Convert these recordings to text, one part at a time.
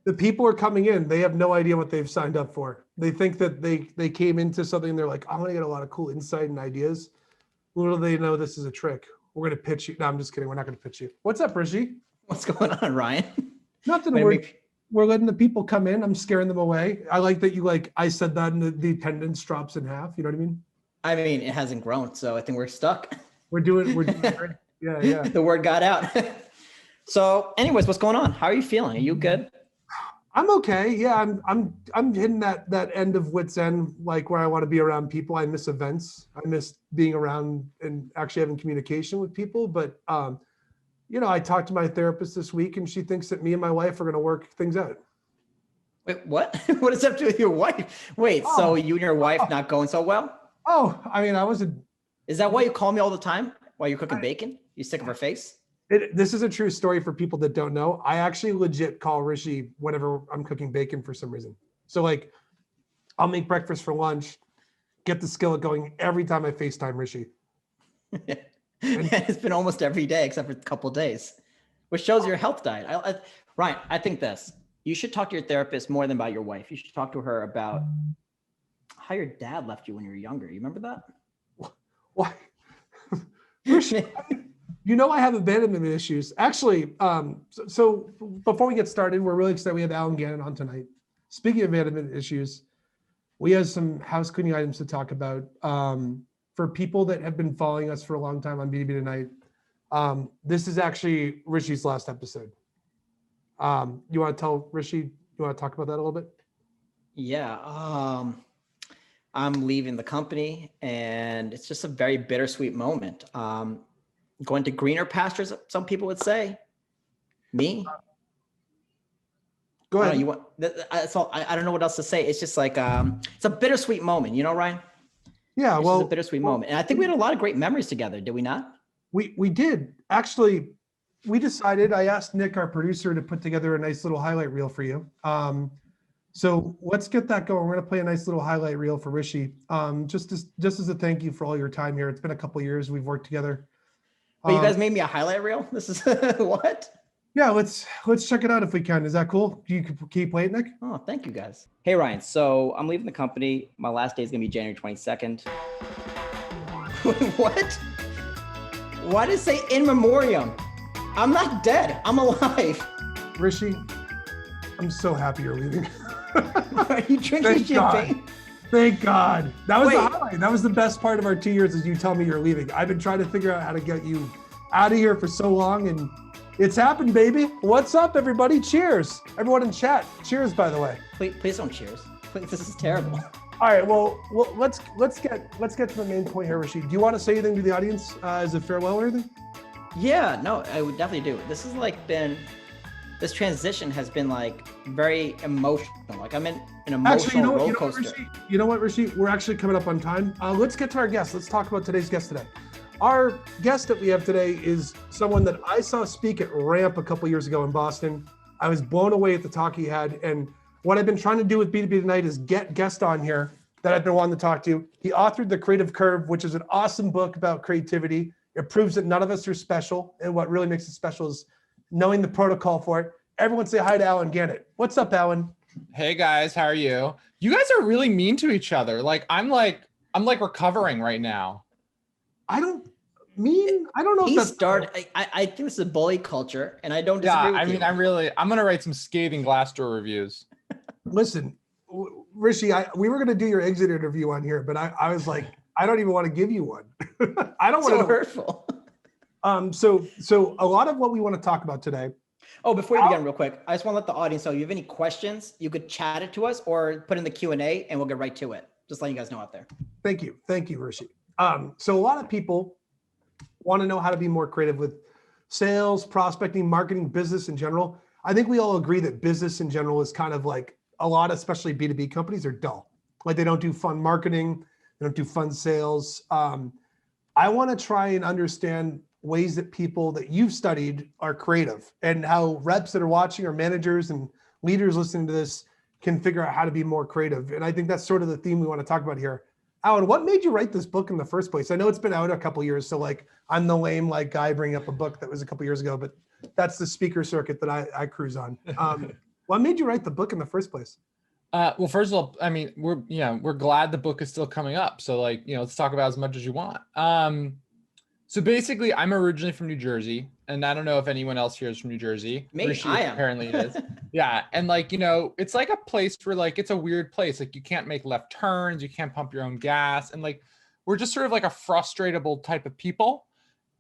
The people are coming in. They have no idea what they've signed up for. They think that they came into something and they're like, I'm gonna get a lot of cool insight and ideas. Little do they know this is a trick. We're gonna pitch you. No, I'm just kidding. We're not gonna pitch you. What's up, Rishi? What's going on, Ryan? Nothing. We're letting the people come in. I'm scaring them away. I like that I said that and the attendance drops in half. You know what I mean? I mean, it hasn't grown, so I think we're stuck. We're doing great. Yeah. The word got out. So anyways, what's going on? How are you feeling? Are you good? I'm okay. Yeah, I'm hitting that end of wit's end, like where I want to be around people. I miss events. I miss being around and actually having communication with people. But I talked to my therapist this week, and she thinks that me and my wife are going to work things out. Wait, what? What does that have to do with your wife? Wait, so you and your wife not going so well? Oh, I mean, Is that why you call me all the time while you're cooking bacon? You sick of her face? This is a true story for people that don't know. I actually legit call Rishi whenever I'm cooking bacon for some reason. So I'll make breakfast for lunch, get the skillet going every time I FaceTime Rishi. It's been almost every day except for a couple of days, which shows your health diet. Ryan, I think this. You should talk to your therapist more than about your wife. You should talk to her about how your dad left you when you were younger. You remember that? Why? Rishi, I have abandonment issues. Actually, so before we get started, we're really excited we have Alan Gannett on tonight. Speaking of abandonment issues, we have some house cleaning items to talk about. For people that have been following us for a long time on B2B Tonight, this is actually Rishi's last episode. You want to tell Rishi, you want to talk about that a little bit? Yeah. I'm leaving the company, and it's just a very bittersweet moment. Going to greener pastures, some people would say. Me? Go ahead. I don't know what else to say. It's just like it's a bittersweet moment, Ryan? Yeah, it's a bittersweet moment. And I think we had a lot of great memories together, did we not? We did. Actually, we decided, I asked Nick, our producer, to put together a nice little highlight reel for you. So let's get that going. We're going to play a nice little highlight reel for Rishi. Just as a thank you for all your time here. It's been a couple of years we've worked together. But you guys made me a highlight reel? This is what? Yeah, let's check it out if we can. Is that cool? Can you play it, Nick? Oh, thank you guys. Hey, Ryan. So I'm leaving the company. My last day is going to be January 22nd. What? Why did it say in memoriam? I'm not dead. I'm alive. Rishi, I'm so happy you're leaving. Are you drinking champagne? Thank God. That was the highlight. That was the best part of our 2 years is you tell me you're leaving. I've been trying to figure out how to get you out of here for so long, and it's happened, baby. What's up, everybody? Cheers. Everyone in chat. Cheers, by the way. Please don't cheers. Please, this is terrible. All right. Well, let's get to the main point here, Rishi. Do you want to say anything to the audience as a farewell or anything? Yeah, no, I would definitely do. This transition has been very emotional. I'm in an emotional roller coaster. You know what, Rishi? We're actually coming up on time. Let's get to our guest. Let's talk about today's guest today. Our guest that we have today is someone that I saw speak at Ramp a couple years ago in Boston. I was blown away at the talk he had. And what I've been trying to do with B2B Tonight is get guests on here that I've been wanting to talk to. He authored The Creative Curve, which is an awesome book about creativity. It proves that none of us are special. And what really makes it special is knowing the protocol for it. Everyone say hi to Alan Gannett. What's up, Alan? Hey guys, how are you? You guys are really mean to each other. I'm recovering right now. I don't know. He started. I think this is a bully culture, and I don't disagree with you. I'm gonna write some scathing Glassdoor reviews. Listen, Rishi, we were gonna do your exit interview on here, but I was like, I don't even want to give you one. I don't want to. So hurtful. So a lot of what we want to talk about today. Oh, before you begin, real quick, I just want to let the audience know, you have any questions, you could chat it to us or put in the Q&A and we'll get right to it. Just letting you guys know out there. Thank you, Rishi. So a lot of people want to know how to be more creative with sales, prospecting, marketing, business in general. I think we all agree that business in general is kind of like a lot, especially B2B companies, are dull. Like they don't do fun marketing, they don't do fun sales. I want to try and understand ways that people that you've studied are creative and how reps that are watching or managers and leaders listening to this can figure out how to be more creative. And I think that's sort of the theme we want to talk about here. Alan, what made you write this book in the first place? I know it's been out a couple of years, so I'm the lame guy bringing up a book that was a couple of years ago, but that's the speaker circuit that I cruise on. What made you write the book in the first place? Well, first of all, I mean, we're glad the book is still coming up. So like, let's talk about as much as you want. So basically, I'm originally from New Jersey, and I don't know if anyone else here is from New Jersey. Me, Rishi I am. apparently is. Yeah, and like, it's like a place where like it's a weird place. Like you can't make left turns, you can't pump your own gas, and like we're just sort of like a frustratable type of people.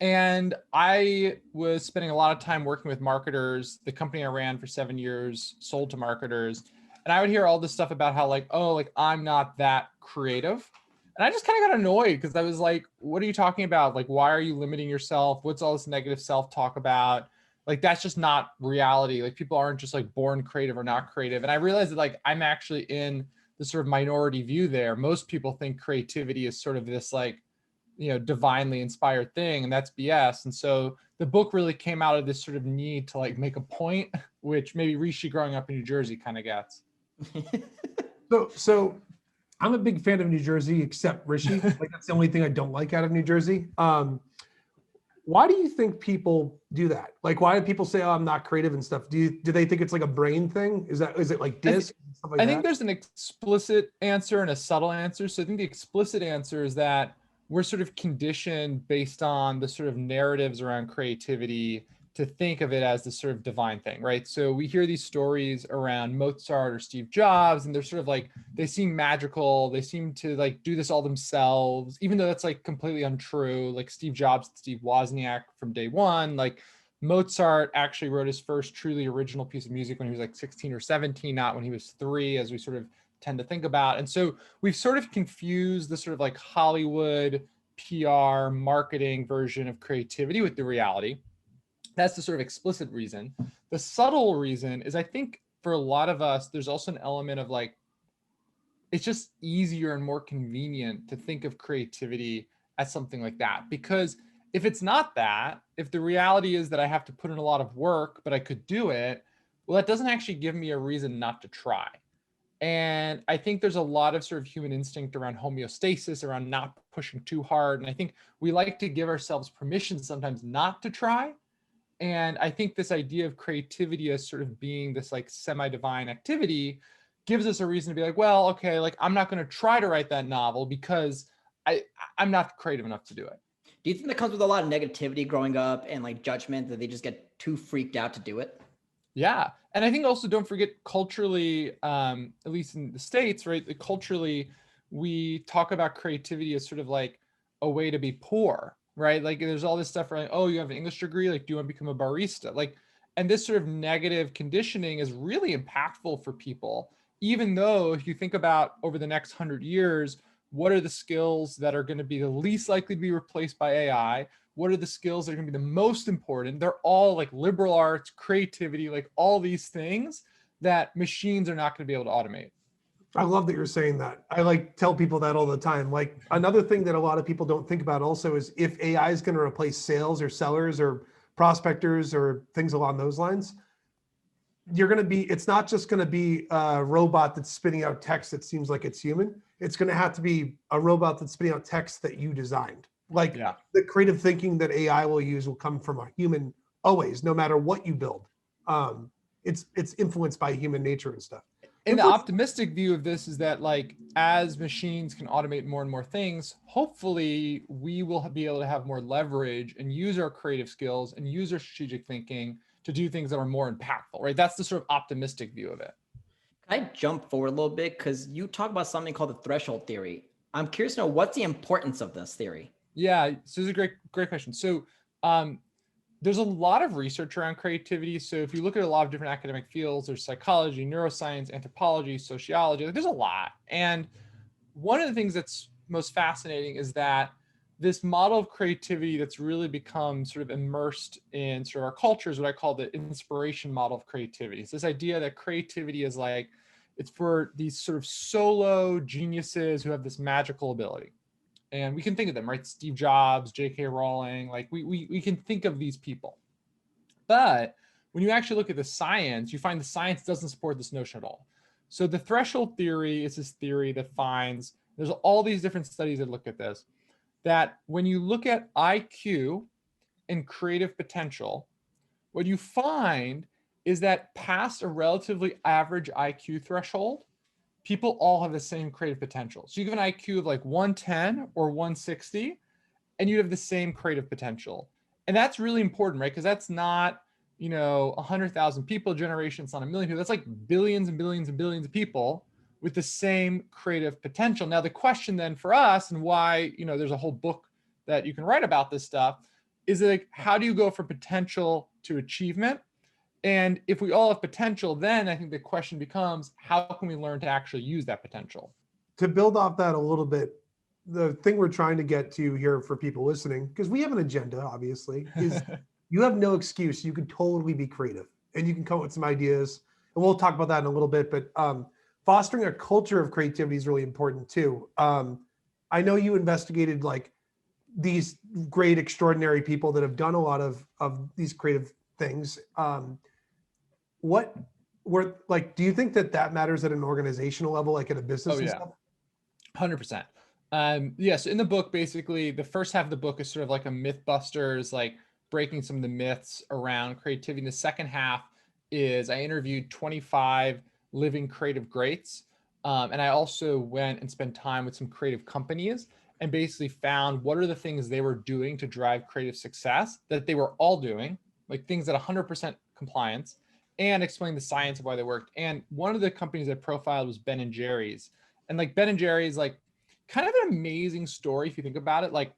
And I was spending a lot of time working with marketers. The company I ran for 7 years sold to marketers, and I would hear all this stuff about how like, oh, like I'm not that creative. And I just kind of got annoyed because I was like, what are you talking about? Like, why are you limiting yourself? What's all this negative self-talk about? Like, that's just not reality. Like, people aren't just like born creative or not creative. And I realized that like, I'm actually in the sort of minority view there. Most people think creativity is sort of this like, divinely inspired thing, and that's BS. And so the book really came out of this sort of need to like make a point, which maybe Rishi growing up in New Jersey kind of gets. So I'm a big fan of New Jersey, except Rishi. Like that's the only thing I don't like out of New Jersey. Why do you think people do that? Like, why do people say, "Oh, I'm not creative" and stuff? Do they think it's like a brain thing? Is it like disc? I think there's an explicit answer and a subtle answer. So I think the explicit answer is that we're sort of conditioned based on the sort of narratives around creativity to think of it as this sort of divine thing, right? So we hear these stories around Mozart or Steve Jobs, and they're sort of like, they seem magical. They seem to like do this all themselves, even though that's like completely untrue. Like Steve Jobs, Steve Wozniak from day one, like Mozart actually wrote his first truly original piece of music when he was like 16 or 17, not when he was 3, as we sort of tend to think about. And so we've sort of confused the sort of like Hollywood PR marketing version of creativity with the reality. That's the sort of explicit reason. The subtle reason is I think for a lot of us, there's also an element of like, it's just easier and more convenient to think of creativity as something like that. Because if it's not that, if the reality is that I have to put in a lot of work, but I could do it, well, that doesn't actually give me a reason not to try. And I think there's a lot of sort of human instinct around homeostasis, around not pushing too hard. And I think we like to give ourselves permission sometimes not to try. And I think this idea of creativity as sort of being this like semi-divine activity gives us a reason to be like, well, okay, like I'm not going to try to write that novel because I'm not creative enough to do it. Do you think that comes with a lot of negativity growing up and like judgment that they just get too freaked out to do it? Yeah. And I think also don't forget culturally, at least in the States, right? Culturally, we talk about creativity as sort of like a way to be poor, right? Like there's all this stuff like, oh, you have an English degree, like do you want to become a barista? Like, and this sort of negative conditioning is really impactful for people, even though if you think about over the next 100 years, what are the skills that are going to be the least likely to be replaced by AI? What are the skills that are going to be the most important? They're all like liberal arts, creativity, like all these things that machines are not going to be able to automate. I love that you're saying that. I like tell people that all the time. Like another thing that a lot of people don't think about also is if AI is going to replace sales or sellers or prospectors or things along those lines, it's not just going to be a robot that's spitting out text that seems like it's human. It's going to have to be a robot that's spitting out text that you designed. Like the creative thinking that AI will use will come from a human always, no matter what you build. It's influenced by human nature and stuff. And the optimistic view of this is that like as machines can automate more and more things, hopefully we will be able to have more leverage and use our creative skills and use our strategic thinking to do things that are more impactful, right? That's the sort of optimistic view of it. Can I jump forward a little bit? Because you talk about something called the threshold theory. I'm curious to know what's the importance of this theory? Yeah, so it's a great question. So there's a lot of research around creativity. So if you look at a lot of different academic fields, there's psychology, neuroscience, anthropology, sociology, like there's a lot. And one of the things that's most fascinating is that this model of creativity that's really become sort of immersed in sort of our culture is what I call the inspiration model of creativity. It's this idea that creativity is like, it's for these sort of solo geniuses who have this magical ability. And we can think of them, right? Steve Jobs, J.K. Rowling, like we can think of these people. But when you actually look at the science, you find the science doesn't support this notion at all. So the threshold theory is this theory that finds, there's all these different studies that look at this, that when you look at IQ and creative potential, what you find is that past a relatively average IQ threshold, people all have the same creative potential. So you give an IQ of like 110 or 160, and you have the same creative potential. And that's really important, right? Because that's not, 100,000 people generation. It's not a million people. That's like billions and billions and billions of people with the same creative potential. Now, the question then for us, and why, there's a whole book that you can write about this stuff, is like, how do you go from potential to achievement? And if we all have potential, then I think the question becomes, how can we learn to actually use that potential? To build off that a little bit, the thing we're trying to get to here for people listening, because we have an agenda, obviously, is you have no excuse. You can totally be creative and you can come up with some ideas. And we'll talk about that in a little bit, but fostering a culture of creativity is really important too. I know you investigated like these great, extraordinary people that have done a lot of these creative things. Do you think that matters at an organizational level, like at a business and stuff? 100%. So in the book, basically the first half of the book is sort of like a Mythbusters, like breaking some of the myths around creativity. The second half is I interviewed 25 living creative greats. And I also went and spent time with some creative companies and basically found what are the things they were doing to drive creative success that they were all doing, like things at 100% compliance, and explain the science of why they worked. And one of the companies I profiled was Ben and Jerry's. And like Ben and Jerry's, like kind of an amazing story if you think about it. Like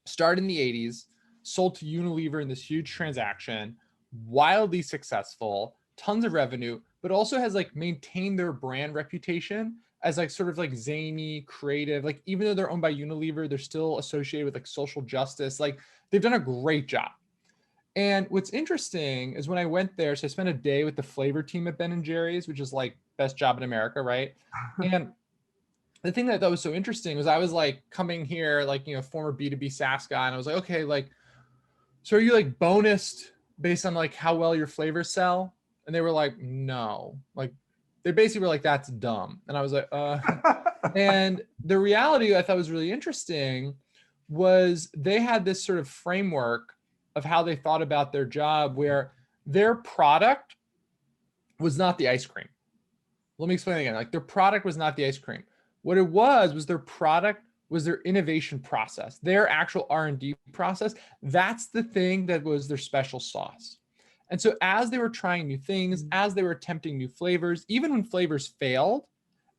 started in the 80s, sold to Unilever in this huge transaction, wildly successful, tons of revenue, but also has like maintained their brand reputation as like sort of like zany, creative. Like even though they're owned by Unilever, they're still associated with like social justice. Like they've done a great job. And what's interesting is when I went there, so I spent a day with the flavor team at Ben and Jerry's, which is like best job in America, right? And the thing that I thought was so interesting was I was like coming here, like, former B2B SaaS guy. And I was like, okay, like, so are you like bonused based on like how well your flavors sell? And they were like, no, like they basically were like, that's dumb. And I was like, and the reality I thought was really interesting was they had this sort of framework of how they thought about their job where their product was not the ice cream. Let me explain again. Like their product was not the ice cream. What it was their product was their innovation process, their actual R&D process. That's the thing that was their special sauce. And so as they were trying new things, as they were attempting new flavors, even when flavors failed,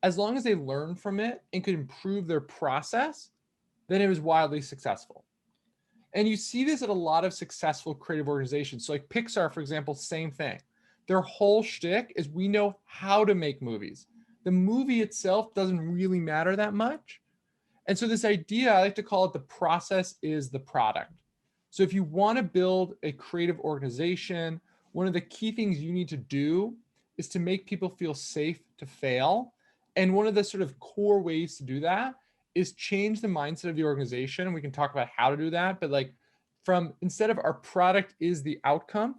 as long as they learned from it and could improve their process, then it was wildly successful. And you see this at a lot of successful creative organizations. So like Pixar, for example, same thing. Their whole shtick is we know how to make movies. The movie itself doesn't really matter that much. And so this idea, I like to call it the process is the product. So if you want to build a creative organization, one of the key things you need to do is to make people feel safe to fail. And one of the sort of core ways to do that is change the mindset of the organization. And we can talk about how to do that. But like from instead of our product is the outcome,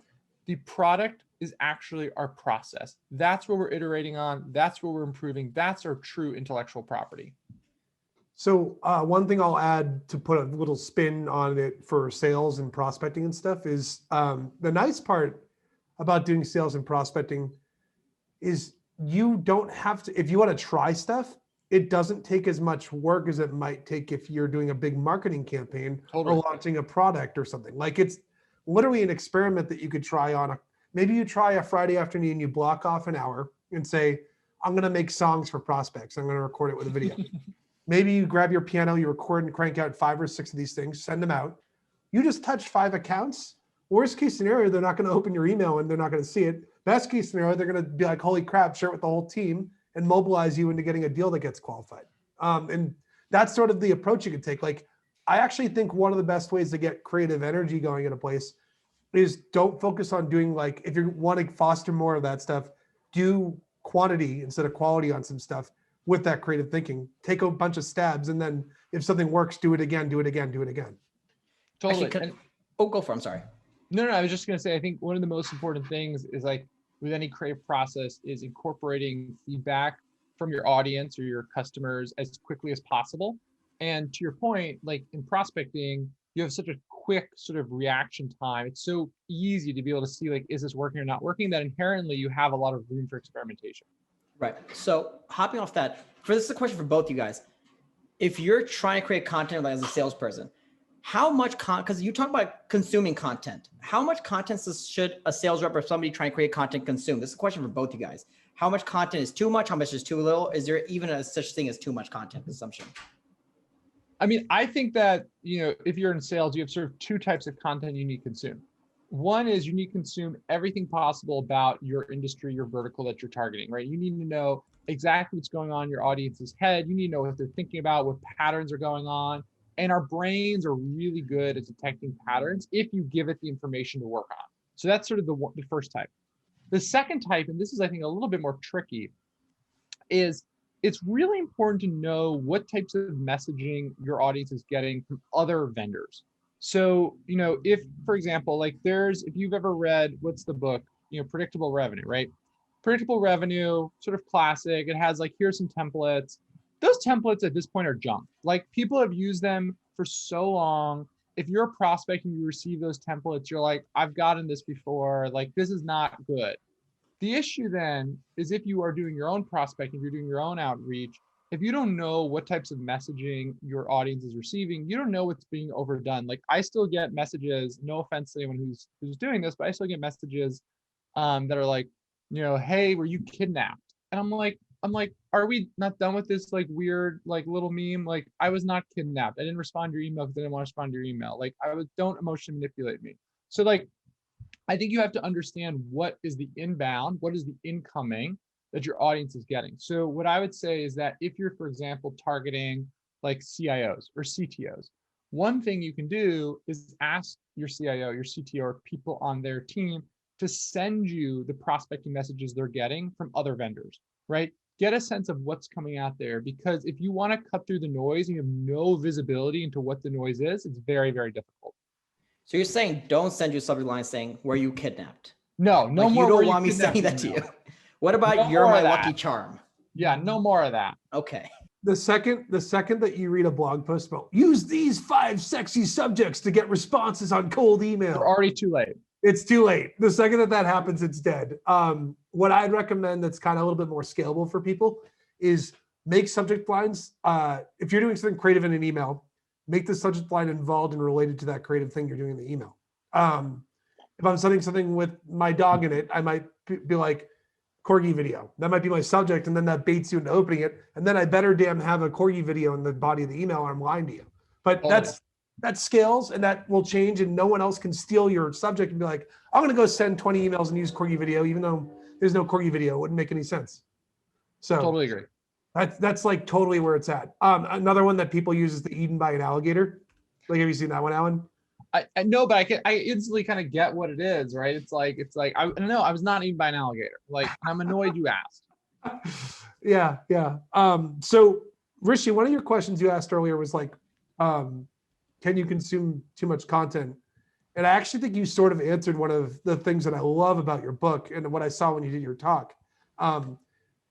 the product is actually our process. That's what we're iterating on. That's what we're improving. That's our true intellectual property. So one thing I'll add to put a little spin on it for sales and prospecting and stuff is the nice part about doing sales and prospecting is you don't have to, if you want to try stuff, it doesn't take as much work as it might take if you're doing a big marketing campaign or launching a product or something. Like it's literally an experiment that you could try on. Maybe you try a Friday afternoon, you block off an hour and say, I'm going to make songs for prospects. I'm going to record it with a video. Maybe you grab your piano, you record and crank out 5 or 6 of these things, send them out. You just touch 5 accounts. Worst case scenario, they're not going to open your email and they're not going to see it. Best case scenario, they're going to be like, holy crap, share it with the whole team and mobilize you into getting a deal that gets qualified. And that's sort of the approach you could take. Like, I actually think one of the best ways to get creative energy going in a place is don't focus on doing, like, if you want to foster more of that stuff, do quantity instead of quality on some stuff with that creative thinking. Take a bunch of stabs, and then if something works, do it again, do it again, do it again. Totally. Actually, go for it. I'm sorry. No, I was just going to say, I think one of the most important things is, like, with any creative process is incorporating feedback from your audience or your customers as quickly as possible. And to your point, like in prospecting, you have such a quick sort of reaction time. It's so easy to be able to see like, is this working or not working, that inherently you have a lot of room for experimentation. Right. So hopping off that, this is a question for both you guys. If you're trying to create content as a salesperson, how much because you talk about consuming content, how much content should a sales rep or somebody trying to create content consume? This is a question for both you guys. How much content is too much? How much is too little? Is there even a such thing as too much content consumption? I mean, I think that, if you're in sales, you have sort of two types of content you need to consume. One is you need to consume everything possible about your industry, your vertical that you're targeting, right? You need to know exactly what's going on in your audience's head. You need to know what they're thinking about, what patterns are going on. And our brains are really good at detecting patterns if you give it the information to work on. So that's sort of the first type. The second type, and this is, I think, a little bit more tricky, is it's really important to know what types of messaging your audience is getting from other vendors. So, if, for example, like if you've ever read, what's the book, Predictable Revenue, right? Predictable Revenue, sort of classic. It has like, here's some templates. Those templates at this point are junk. Like, people have used them for so long. If you're a prospect and you receive those templates, you're like, I've gotten this before. Like, this is not good. The issue then is if you are doing your own prospecting, if you're doing your own outreach, if you don't know what types of messaging your audience is receiving, you don't know what's being overdone. Like, I still get messages, no offense to anyone who's doing this, but I still get messages that are like, hey, were you kidnapped? And I'm like, are we not done with this like weird like little meme? Like, I was not kidnapped. I didn't respond to your email because I didn't want to respond to your email. Like, don't emotionally manipulate me. So like, I think you have to understand what is the inbound, what is the incoming that your audience is getting. So what I would say is that if you're, for example, targeting like CIOs or CTOs, one thing you can do is ask your CIO, your CTO, or people on their team to send you the prospecting messages they're getting from other vendors, right? Get a sense of what's coming out there, because if you want to cut through the noise and you have no visibility into what the noise is, it's very, very difficult. So you're saying don't send you a subject line saying, were you kidnapped? No, like, more. You don't want me saying that to you. What about you're my lucky charm? Yeah, no more of that. Okay. The second that you read a blog post about use these 5 sexy subjects to get responses on cold email, you're already too late. It's too late. The second that happens, it's dead. What I'd recommend that's kind of a little bit more scalable for people is make subject lines. If you're doing something creative in an email, make the subject line involved and related to that creative thing you're doing in the email. If I'm sending something with my dog in it, I might be like, corgi video. That might be my subject, and then that baits you into opening it. And then I better damn have a corgi video in the body of the email, or I'm lying to you. But that scales, and that will change, and no one else can steal your subject and be like, I'm going to go send 20 emails and use corgi video, even though there's no corgi video. It wouldn't make any sense. So totally agree. That's like totally where it's at. Another one that people use is the eaten by an alligator. Like, have you seen that one, Alan? I know, but I instantly kind of get what it is, right? It's like I don't know. I was not eaten by an alligator. Like, I'm annoyed you asked. Yeah. So Rishi, one of your questions you asked earlier was like, can you consume too much content? And I actually think you sort of answered one of the things that I love about your book and what I saw when you did your talk.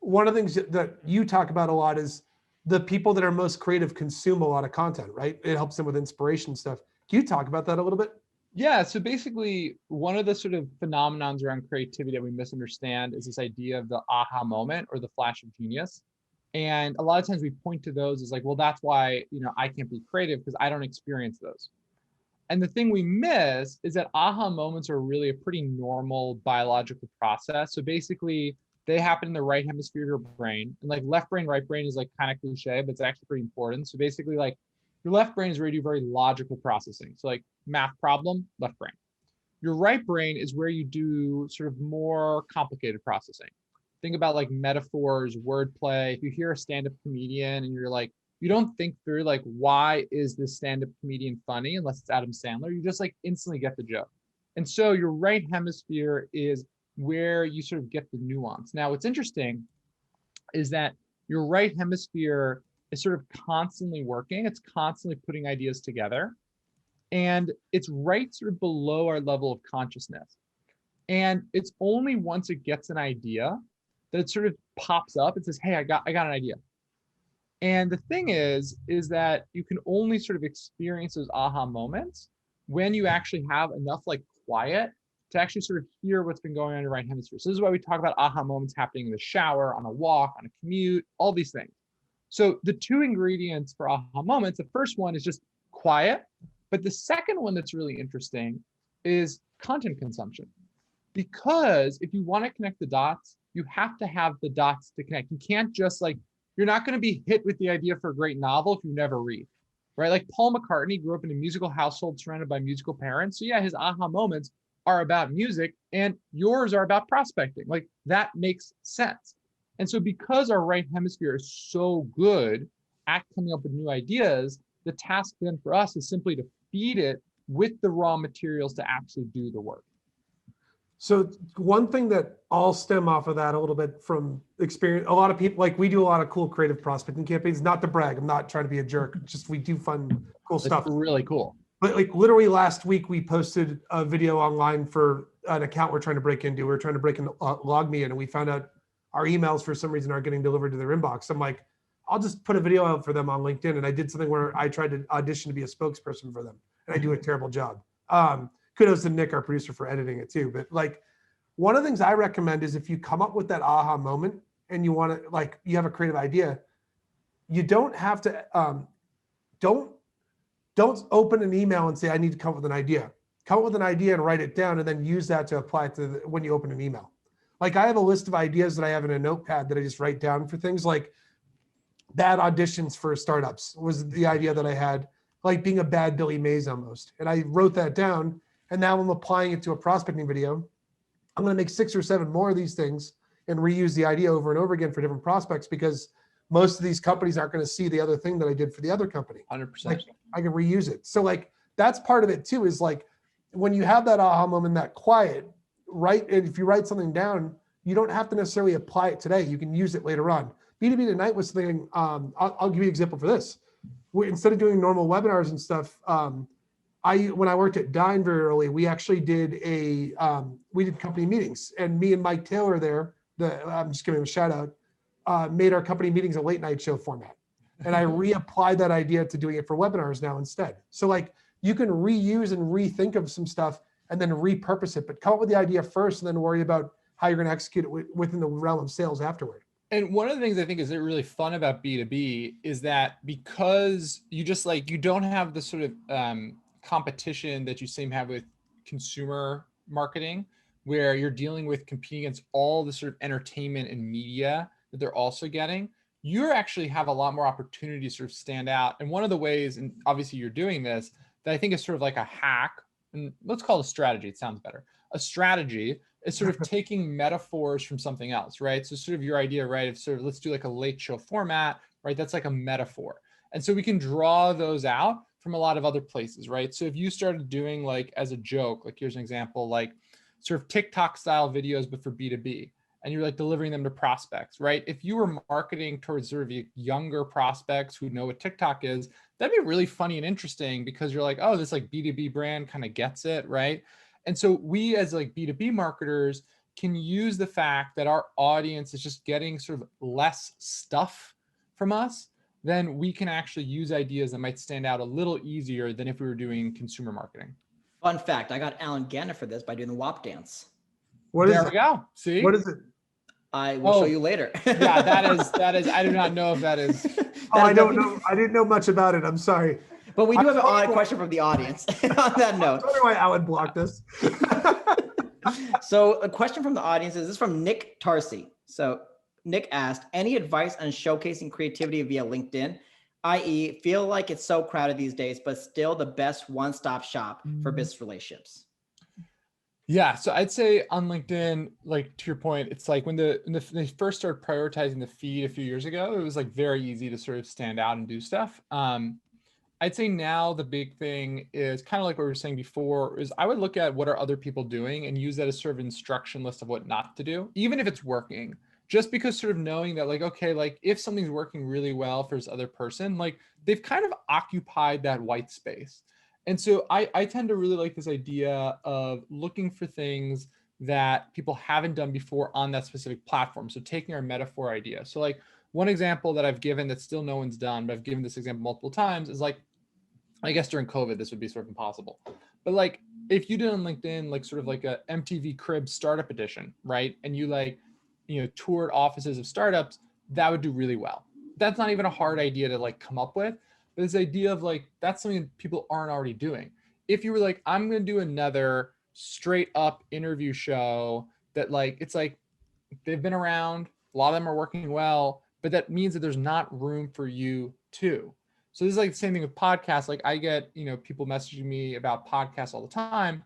One of the things that you talk about a lot is the people that are most creative consume a lot of content, right? It helps them with inspiration stuff. Can you talk about that a little bit? Yeah. So basically, one of the sort of phenomenons around creativity that we misunderstand is this idea of the aha moment or the flash of genius. And a lot of times we point to those as like, well, that's why, I can't be creative because I don't experience those. And the thing we miss is that aha moments are really a pretty normal biological process. So basically, they happen in the right hemisphere of your brain. And like left brain, right brain is like kind of cliche, but it's actually pretty important. So basically, like your left brain is where you do very logical processing. So like math problem, left brain. Your right brain is where you do sort of more complicated processing. Think about like metaphors, wordplay. If you hear a stand-up comedian and you're like, you don't think through like, why is this stand-up comedian funny unless it's Adam Sandler? You just like instantly get the joke. And so your right hemisphere is where you sort of get the nuance. Now, what's interesting is that your right hemisphere is sort of constantly working. It's constantly putting ideas together. And it's right sort of below our level of consciousness. And it's only once it gets an idea that it sort of pops up and says, hey, I got an idea. And the thing is that you can only sort of experience those aha moments when you actually have enough like quiet to actually sort of hear what's been going on in your right hemisphere. So this is why we talk about aha moments happening in the shower, on a walk, on a commute, all these things. So the two ingredients for aha moments, the first one is just quiet, but the second one that's really interesting is content consumption. Because if you want to connect the dots, you have to have the dots to connect. You can't just like, you're not going to be hit with the idea for a great novel if you never read, right? Like Paul McCartney grew up in a musical household surrounded by musical parents. So yeah, his aha moments are about music and yours are about prospecting. Like that makes sense. And so because our right hemisphere is so good at coming up with new ideas, the task then for us is simply to feed it with the raw materials to actually do the work. So one thing that I'll stem off of that a little bit from experience, a lot of people, like we do a lot of cool creative prospecting campaigns, not to brag, I'm not trying to be a jerk, just we do fun, cool stuff. It's really cool. But like literally last week, we posted a video online for an account we're trying to break into. We're trying to break into LogMe in, and we found out our emails for some reason aren't getting delivered to their inbox. I'm like, I'll just put a video out for them on LinkedIn. And I did something where I tried to audition to be a spokesperson for them, and I do a terrible job. Kudos to Nick, our producer, for editing it too. But like, one of the things I recommend is if you come up with that aha moment and you want to, like, you have a creative idea, you don't have to, don't open an email and say, I need to come up with an idea. Come up with an idea and write it down and then use that to apply it to when you open an email. Like I have a list of ideas that I have in a notepad that I just write down for things like bad auditions for startups was the idea that I had, like being a bad Billy Mays almost. And I wrote that down, and now I'm applying it to a prospecting video. I'm going to make 6 or 7 more of these things and reuse the idea over and over again for different prospects, because most of these companies aren't going to see the other thing that I did for the other company. 100%. Like, I can reuse it. So like, that's part of it too, is like, when you have that aha moment, that quiet, right? And if you write something down, you don't have to necessarily apply it today. You can use it later on. B2B Tonight was something, I'll give you an example for this. Instead of doing normal webinars and stuff, when I worked at Dine very early, we actually did we did company meetings, and me and Mike Taylor there, I'm just giving him a shout out, made our company meetings a late night show format. And I reapplied that idea to doing it for webinars now instead. So like, you can reuse and rethink of some stuff and then repurpose it, but come up with the idea first and then worry about how you're going to execute it within the realm of sales afterward. And one of the things I think is really fun about B2B is that because you just like, you don't have the sort of competition that you seem to have with consumer marketing, where you're dealing with competing against all the sort of entertainment and media that they're also getting. You actually have a lot more opportunity to sort of stand out. And one of the ways, and obviously you're doing this, that I think is sort of like a hack, and let's call it a strategy, it sounds better. A strategy is sort of taking metaphors from something else, right? So sort of your idea, right, of sort of, let's do like a late show format, right? That's like a metaphor. And so we can draw those out from a lot of other places, right? So if you started doing like as a joke, like here's an example, like sort of TikTok style videos, but for B2B, and you're like delivering them to prospects, right? If you were marketing towards sort of younger prospects who know what TikTok is, that'd be really funny and interesting, because you're like, oh, this like B2B brand kind of gets it, right? And so we as like B2B marketers can use the fact that our audience is just getting sort of less stuff from us, then we can actually use ideas that might stand out a little easier than if we were doing consumer marketing. Fun fact, I got Alan Gannett for this by doing the WAP dance. There we go. See? What is it? I will show you later. Yeah, that is, I do not know if that is. I don't know. I didn't know much about it. I'm sorry. But we do have a question from the audience on that note. I wonder why Alan blocked this. So a question from the audience is this from Nick Tarsi. So Nick asked, any advice on showcasing creativity via LinkedIn, i.e. feel like it's so crowded these days, but still the best one-stop shop for business relationships? Yeah, so I'd say on LinkedIn, like to your point, it's like when they first started prioritizing the feed a few years ago, it was like very easy to sort of stand out and do stuff. I'd say now the big thing is kind of like what we were saying before, is I would look at what are other people doing and use that as sort of instruction list of what not to do, even if it's working. Just because sort of knowing that like, okay, like if something's working really well for this other person, like they've kind of occupied that white space. And so I tend to really like this idea of looking for things that people haven't done before on that specific platform. So taking our metaphor idea. So like one example that I've given that still no one's done, but I've given this example multiple times, is like, I guess during COVID, this would be sort of impossible. But like, if you did on LinkedIn, like sort of like a MTV Cribs startup edition, right? And you like, toured offices of startups, that would do really well. That's not even a hard idea to like come up with, but this idea of like, that's something people aren't already doing. If you were like, I'm going to do another straight up interview show that like, it's like, they've been around, a lot of them are working well, but that means that there's not room for you too. So this is like the same thing with podcasts. Like I get, people messaging me about podcasts all the time.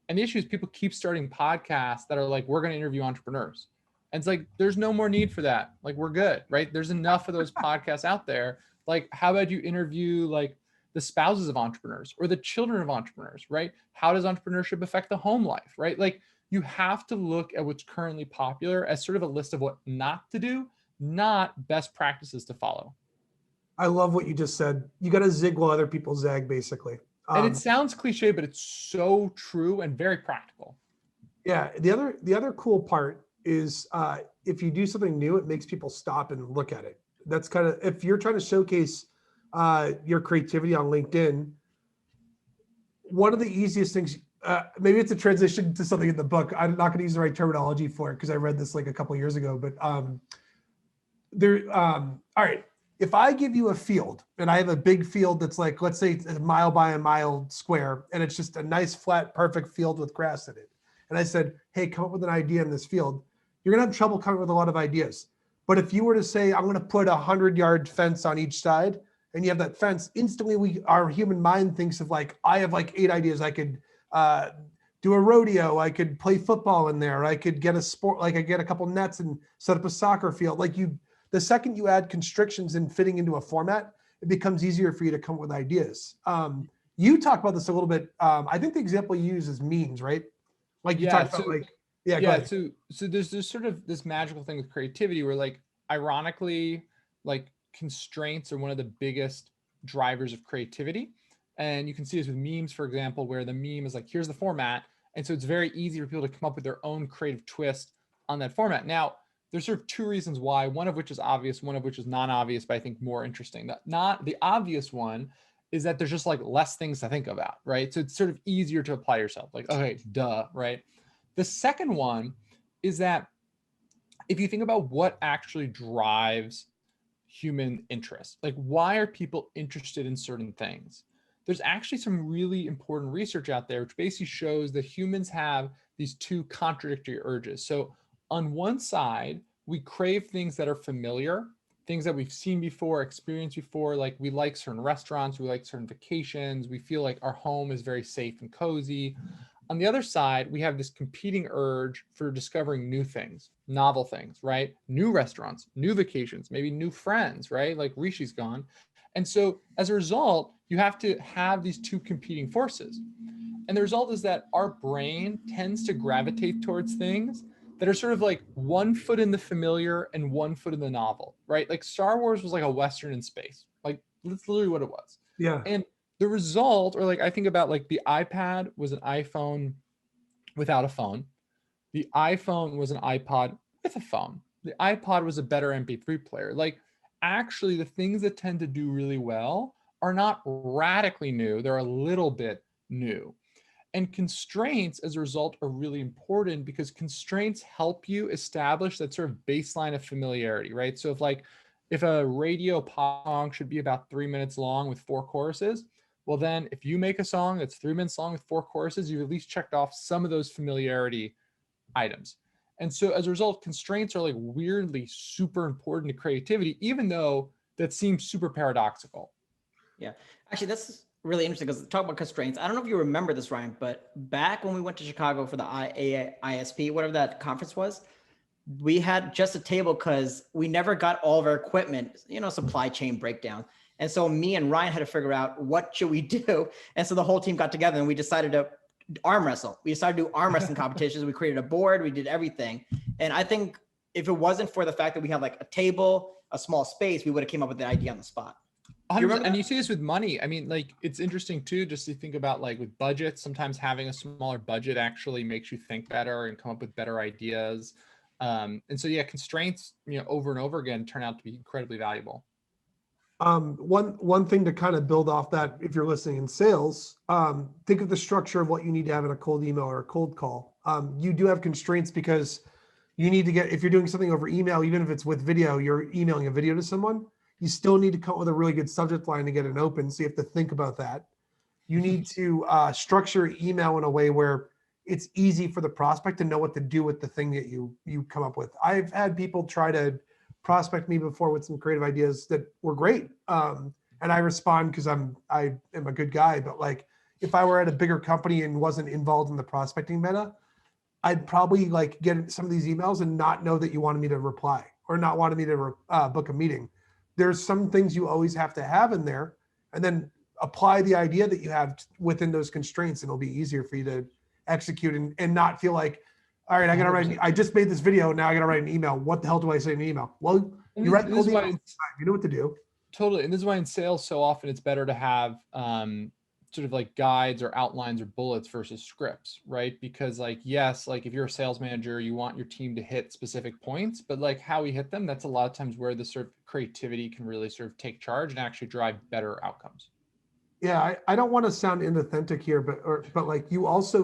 And the issue is people keep starting podcasts that are like, we're going to interview entrepreneurs. And it's like, there's no more need for that. Like we're good, right? There's enough of those podcasts out there. Like, how about you interview like the spouses of entrepreneurs or the children of entrepreneurs, right? How does entrepreneurship affect the home life, right? Like you have to look at what's currently popular as sort of a list of what not to do, not best practices to follow. I love what you just said. You got to zig while other people zag, basically. And it sounds cliche, but it's so true and very practical. Yeah. The other cool part is if you do something new, it makes people stop and look at it. That's kind of, if you're trying to showcase your creativity on LinkedIn, one of the easiest things, maybe it's a transition to something in the book. I'm not going to use the right terminology for it because I read this like a couple of years ago, but all right. If I give you a field and I have a big field that's like, let's say it's a mile by a mile square, and it's just a nice, flat, perfect field with grass in it. And I said, hey, come up with an idea in this field. You're gonna have trouble coming up with a lot of ideas. But if you were to say, I'm gonna put 100-yard fence on each side, and you have that fence, instantly our human mind thinks of like, I have like 8 ideas. I could do a rodeo. I could play football in there. I could get a sport, like I get a couple nets and set up a soccer field. Like the second you add constrictions and fitting into a format, it becomes easier for you to come up with ideas. You talk about this a little bit. I think the example you use is memes, right? Like you talked about like, go ahead. So there's this sort of this magical thing with creativity where like, ironically, like constraints are one of the biggest drivers of creativity. And you can see this with memes, for example, where the meme is like, here's the format. And so it's very easy for people to come up with their own creative twist on that format. Now, there's sort of 2 reasons why, one of which is obvious, one of which is non-obvious, but I think more interesting. That not the obvious one is that there's just like less things to think about, right? So it's sort of easier to apply yourself. Like, okay, duh, right? The second one is that if you think about what actually drives human interest, like why are people interested in certain things? There's actually some really important research out there which basically shows that humans have these 2 contradictory urges. So on one side, we crave things that are familiar, things that we've seen before, experienced before. Like we like certain restaurants, we like certain vacations, we feel like our home is very safe and cozy. On the other side, we have this competing urge for discovering new things, novel things, right? New restaurants, new vacations, maybe new friends, right? Like Rishi's gone. And so as a result, you have to have these 2 competing forces. And the result is that our brain tends to gravitate towards things that are sort of like 1 foot in the familiar and 1 foot in the novel, right? Like Star Wars was like a Western in space. Like that's literally what it was. Yeah. And the result, or like I think about like the iPad was an iPhone without a phone. The iPhone was an iPod with a phone. The iPod was a better MP3 player. Like actually the things that tend to do really well are not radically new. They're a little bit new. And constraints, as a result, are really important because constraints help you establish that sort of baseline of familiarity, right? So if a radio pop song should be about 3 minutes long with 4 choruses, well then if you make a song that's 3 minutes long with 4 choruses, you've at least checked off some of those familiarity items. And so as a result, constraints are like weirdly super important to creativity, even though that seems super paradoxical. Yeah, actually, that's really interesting because talk about constraints. I don't know if you remember this, Ryan, but back when we went to Chicago for the ISP, whatever that conference was, we had just a table because we never got all of our equipment, supply chain breakdown. And so me and Ryan had to figure out what should we do. And so the whole team got together and we decided to arm wrestle. We decided to do arm wrestling competitions. We created a board, we did everything. And I think if it wasn't for the fact that we had like a table, a small space, we would have came up with the idea on the spot. And you see this with money. I mean, like it's interesting too, just to think about like with budgets, sometimes having a smaller budget actually makes you think better and come up with better ideas. And so, yeah, constraints, over and over again turn out to be incredibly valuable. One thing to kind of build off that, if you're listening in sales, think of the structure of what you need to have in a cold email or a cold call. You do have constraints because you need to get, if you're doing something over email, even if it's with video, you're emailing a video to someone, you still need to come up with a really good subject line to get it open. So you have to think about that. You need to structure email in a way where it's easy for the prospect to know what to do with the thing that you come up with. I've had people try to prospect me before with some creative ideas that were great. And I respond because I am a good guy, but like if I were at a bigger company and wasn't involved in the prospecting meta, I'd probably like get some of these emails and not know that you wanted me to reply or not wanted me to book a meeting. There's some things you always have to have in there, and then apply the idea that you have within those constraints, and it'll be easier for you to execute and not feel like, all right, I just made this video. Now I got to write an email. What the hell do I say in an email? Well, you read the email, you know what to do. Totally. And this is why in sales, so often it's better to have sort of like guides or outlines or bullets versus scripts, right? Because like, yes, like if you're a sales manager, you want your team to hit specific points, but like how we hit them, that's a lot of times where the sort of creativity can really sort of take charge and actually drive better outcomes. Yeah, I don't want to sound inauthentic here, but like you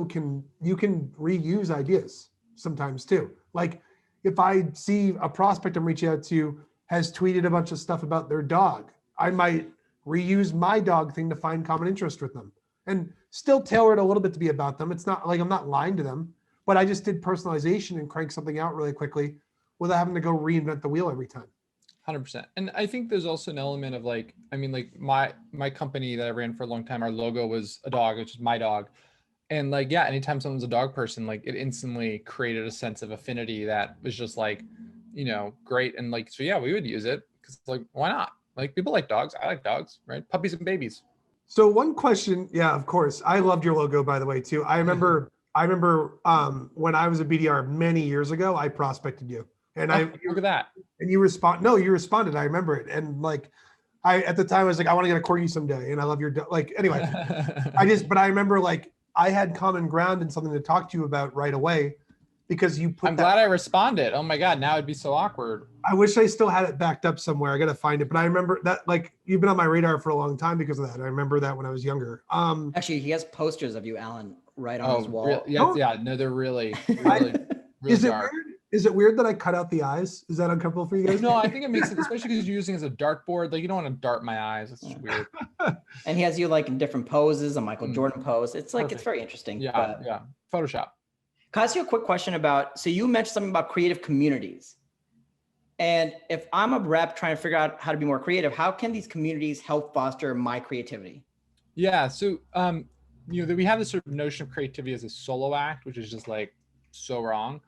can reuse ideas sometimes too. Like if I see a prospect I'm reaching out to has tweeted a bunch of stuff about their dog, I might reuse my dog thing to find common interest with them and still tailor it a little bit to be about them. It's not like I'm not lying to them, but I just did personalization and crank something out really quickly without having to go reinvent the wheel every time. 100%. And I think there's also an element of like, I mean, like my company that I ran for a long time, our logo was a dog, which is my dog. And like, yeah, anytime someone's a dog person, like it instantly created a sense of affinity that was just like, you know, great. And like, so yeah, we would use it because like, why not? Like people like dogs. I like dogs, right? Puppies and babies. So one question, yeah, of course. I loved your logo, by the way, too. I remember when I was a BDR many years ago, I prospected you. And look at that. And you responded. I remember it. And like, at the time I was like, I want to get a corgi someday. And I love your, like, anyway, but I remember like I had common ground and something to talk to you about right away because you put I'm glad I responded. Oh my God. Now it'd be so awkward. I wish I still had it backed up somewhere. I got to find it. But I remember that, like, you've been on my radar for a long time because of that. I remember that when I was younger. Actually, he has posters of you, Alan, right on his wall. Yeah. No, they're really, really is it weird? Is it weird that I cut out the eyes? Is that uncomfortable for you guys? No, I think it makes it, especially because you're using it as a dartboard. Like you don't want to dart my eyes. It's just weird. And he has you like in different poses, a Michael Jordan pose. It's like, It's very interesting. Yeah. Yeah. Photoshop. Can I ask you a quick question about, so you mentioned something about creative communities. And if I'm a rep trying to figure out how to be more creative, how can these communities help foster my creativity? Yeah. So, you know, we have this sort of notion of creativity as a solo act, which is just like so wrong.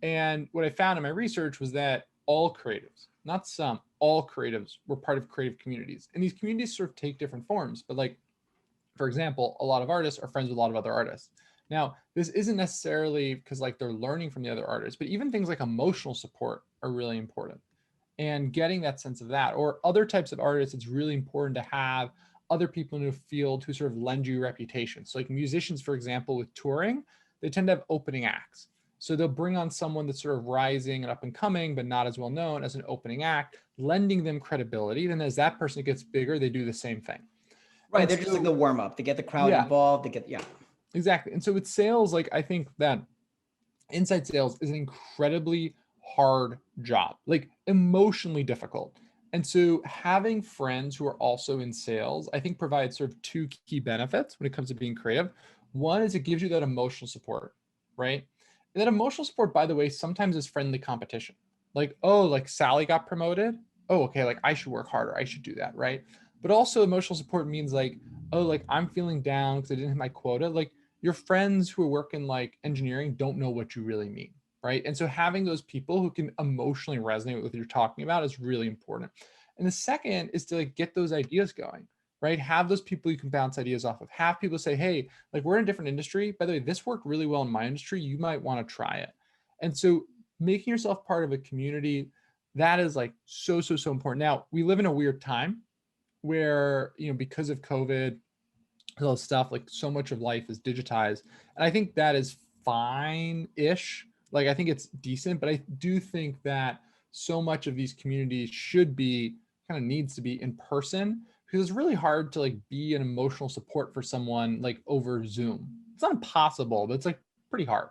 And what I found in my research was that all creatives, not some, all creatives were part of creative communities. And these communities sort of take different forms. But like, for example, a lot of artists are friends with a lot of other artists. Now, this isn't necessarily because like they're learning from the other artists, but even things like emotional support are really important. And getting that sense of that, or other types of artists, it's really important to have other people in your field who sort of lend you reputation. So like musicians, for example, with touring, they tend to have opening acts. So they'll bring on someone that's sort of rising and up and coming, but not as well known as an opening act, lending them credibility. Then as that person gets bigger, they do the same thing. Right. They're just like the warm up. They get the crowd involved. Exactly. And so with sales, like I think that inside sales is an incredibly hard job, like emotionally difficult. And so having friends who are also in sales, I think provides sort of two key benefits when it comes to being creative. One is it gives you that emotional support, right? And that emotional support, by the way, sometimes is friendly competition. Like, oh, like Sally got promoted. Oh, okay, like I should work harder. I should do that, right? But also emotional support means like, oh, like I'm feeling down because I didn't hit my quota. Like your friends who are working like engineering don't know what you really mean, right? And so having those people who can emotionally resonate with what you're talking about is really important. And the second is to like get those ideas going, right? Have those people you can bounce ideas off of. Have people say, hey, like we're in a different industry. By the way, this worked really well in my industry. You might want to try it. And so making yourself part of a community, that is like so important. Now, we live in a weird time where, you know, because of COVID, all this stuff, like so much of life is digitized. And I think that is fine-ish. Like, I think it's decent, but I do think that so much of these communities should be kind of needs to be in person, because it's really hard to like be an emotional support for someone like over Zoom. It's not impossible, but it's like pretty hard.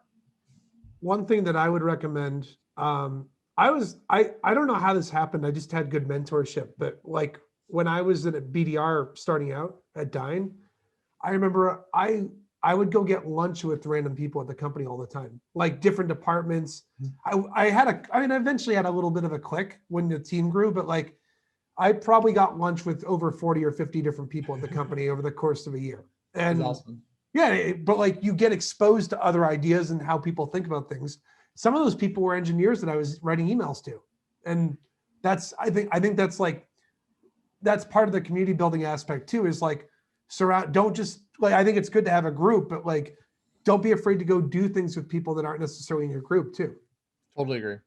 One thing that I would recommend, I don't know how this happened. I just had good mentorship, but like when I was in a BDR starting out at Dine, I remember I would go get lunch with random people at the company all the time, like different departments. I mean, I eventually had a little bit of a clique when the team grew, but like I probably got lunch with over 40 or 50 different people at the company over the course of a year. That's And awesome. yeah, but like you get exposed to other ideas and how people think about things. Some of those people were engineers that I was writing emails to. And I think that's like, that's part of the community building aspect too, is like don't just like, I think it's good to have a group, but like, don't be afraid to go do things with people that aren't necessarily in your group too. Totally agree.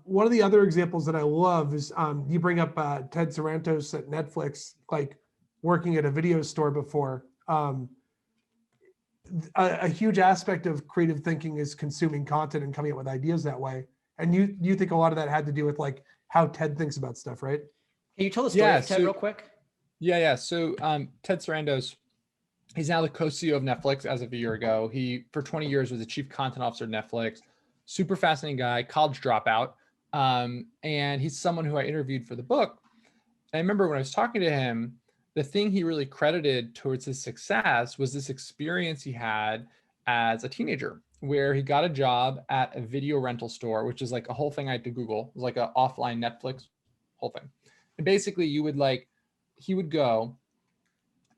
One of the other examples that I love is you bring up Ted Sarantos at Netflix, like working at a video store before. A huge aspect of creative thinking is consuming content and coming up with ideas that way. And you think a lot of that had to do with like how Ted thinks about stuff, right? Can you tell the story Yeah, of Ted so- real quick? Yeah. So Ted Sarandos, he's now the co-CEO of Netflix as of a year ago. He, for 20 years, was the chief content officer at Netflix. Super fascinating guy, college dropout. And he's someone who I interviewed for the book. And I remember when I was talking to him, the thing he really credited towards his success was this experience he had as a teenager, where he got a job at a video rental store, which is like a whole thing I had to Google. It was like an offline Netflix whole thing. And basically he would go,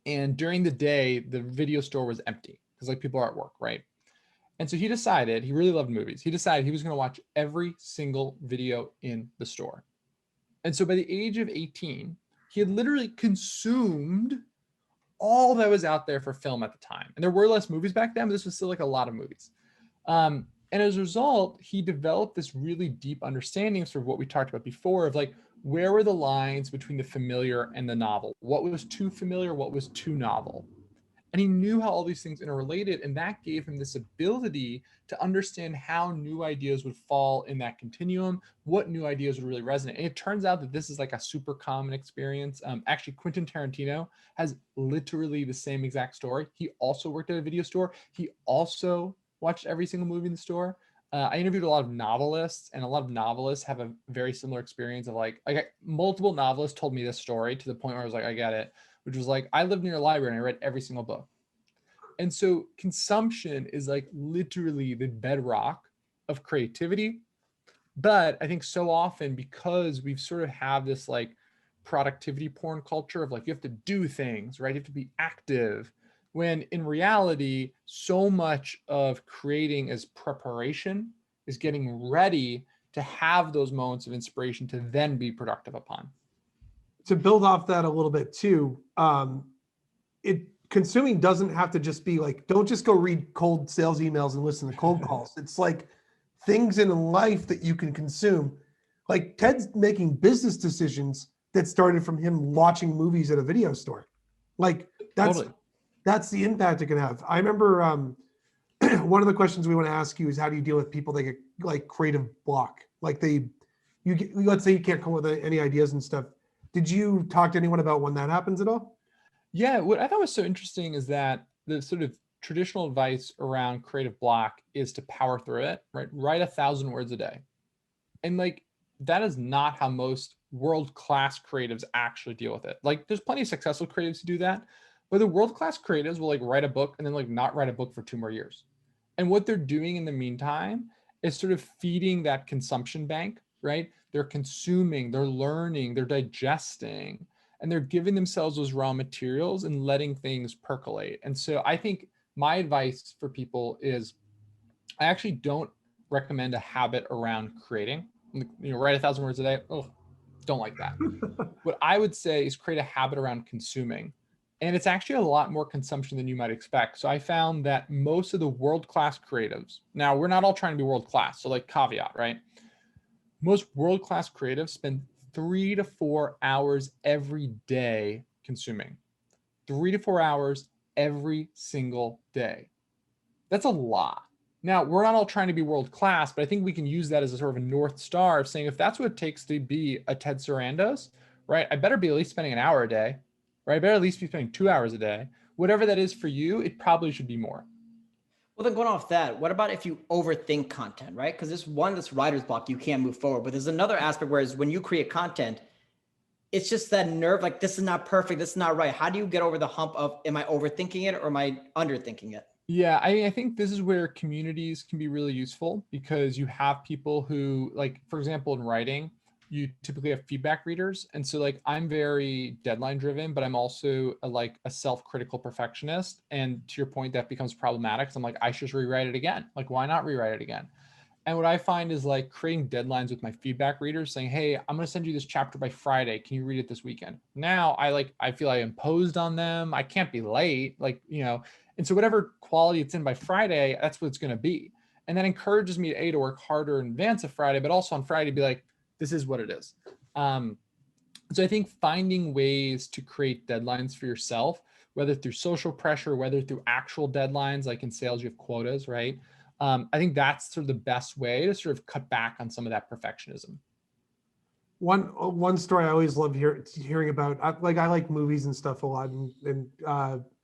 and during the day, the video store was empty because like people are at work, right? And so he decided, he really loved movies. He decided he was going to watch every single video in the store. And so by the age of 18, he had literally consumed all that was out there for film at the time. And there were less movies back then, but this was still like a lot of movies. And as a result, he developed this really deep understanding of sort of what we talked about before of like, where were the lines between the familiar and the novel? What was too familiar? What was too novel? And he knew how all these things interrelated, and that gave him this ability to understand how new ideas would fall in that continuum, what new ideas would really resonate. And it turns out that this is like a super common experience. Actually, Quentin Tarantino has literally the same exact story. He also worked at a video store. He also watched every single movie in the store. I interviewed a lot of novelists, and a lot of novelists have a very similar experience of like multiple novelists told me this story to the point where I was like, I get it. Which was like, I lived near a library and I read every single book. And so consumption is like literally the bedrock of creativity. But I think so often, because we've sort of have this like productivity porn culture of like, you have to do things, right? You have to be active. When in reality, so much of creating is preparation, is getting ready to have those moments of inspiration to then be productive upon. To build off that a little bit too, consuming doesn't have to just be like, don't just go read cold sales emails and listen to cold calls. It's like things in life that you can consume. Like Ted's making business decisions that started from him watching movies at a video store. Like that's the impact it can have. I remember one of the questions we want to ask you is, how do you deal with people that get like creative block? Like let's say you can't come up with any ideas and stuff. Did you talk to anyone about when that happens at all? Yeah, what I thought was so interesting is that the sort of traditional advice around creative block is to power through it, right? Write 1,000 words a day. And like, that is not how most world-class creatives actually deal with it. Like, there's plenty of successful creatives who do that, but the world-class creatives will like write a book and then like not write a book for 2 more years. And what they're doing in the meantime is sort of feeding that consumption bank, right? They're consuming, they're learning, they're digesting, and they're giving themselves those raw materials and letting things percolate. And so I think my advice for people is, I actually don't recommend a habit around creating. Write 1,000 words a day. Oh, don't like that. What I would say is create a habit around consuming. And it's actually a lot more consumption than you might expect. So I found that most of the world-class creatives, now we're not all trying to be world-class, so like caveat, right? Most world-class creatives spend 3 to 4 hours every day consuming. 3 to 4 hours every single day. That's a lot. Now, we're not all trying to be world class, but I think we can use that as a sort of a North Star of saying, if that's what it takes to be a Ted Sarandos, right? I better be at least spending an hour a day, right? I better at least be spending 2 hours a day. Whatever that is for you, it probably should be more. Well, then going off that, what about if you overthink content, right? Because this writer's block, you can't move forward. But there's another aspect, whereas when you create content, it's just that nerve, like, this is not perfect, this is not right. How do you get over the hump of, am I overthinking it or am I underthinking it? Yeah, I think this is where communities can be really useful, because you have people who, like, for example, in writing, you typically have feedback readers. And so, like, I'm very deadline driven, but I'm also a self-critical perfectionist. And to your point, that becomes problematic. So I'm like, I should just rewrite it again. Like, why not rewrite it again? And what I find is, like, creating deadlines with my feedback readers, saying, hey, I'm going to send you this chapter by Friday. Can you read it this weekend? Now I feel I imposed on them. I can't be late, and so whatever quality it's in by Friday, that's what it's going to be. And that encourages me to work harder in advance of Friday, but also on Friday, be like, this is what it is. So I think finding ways to create deadlines for yourself, whether through social pressure, whether through actual deadlines, like in sales, you have quotas, right? I think that's sort of the best way to sort of cut back on some of that perfectionism. One story I always love hearing about, I like movies and stuff a lot, and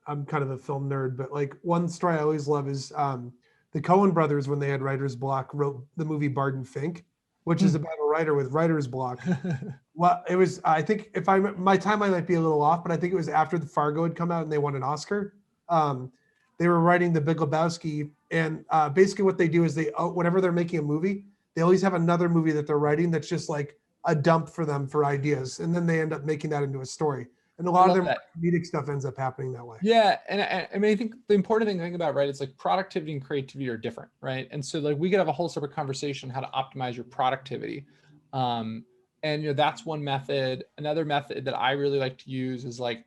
I'm kind of a film nerd, but like one story I always love is the Coen brothers, when they had writer's block, wrote the movie Barton Fink, which is about a writer with writer's block. Well, it was, I think, my timeline might be a little off, but I think it was after the Fargo had come out and they won an Oscar. They were writing The Big Lebowski, and basically what they do is whenever they're making a movie, they always have another movie that they're writing that's just like a dump for them for ideas, and then they end up making that into a story. And a lot of their comedic stuff ends up happening that way. Yeah, and I mean, I think the important thing to think about, right, is like productivity and creativity are different, right? And so, like, we could have a whole separate conversation on how to optimize your productivity. And that's one method. Another method that I really like to use is, like,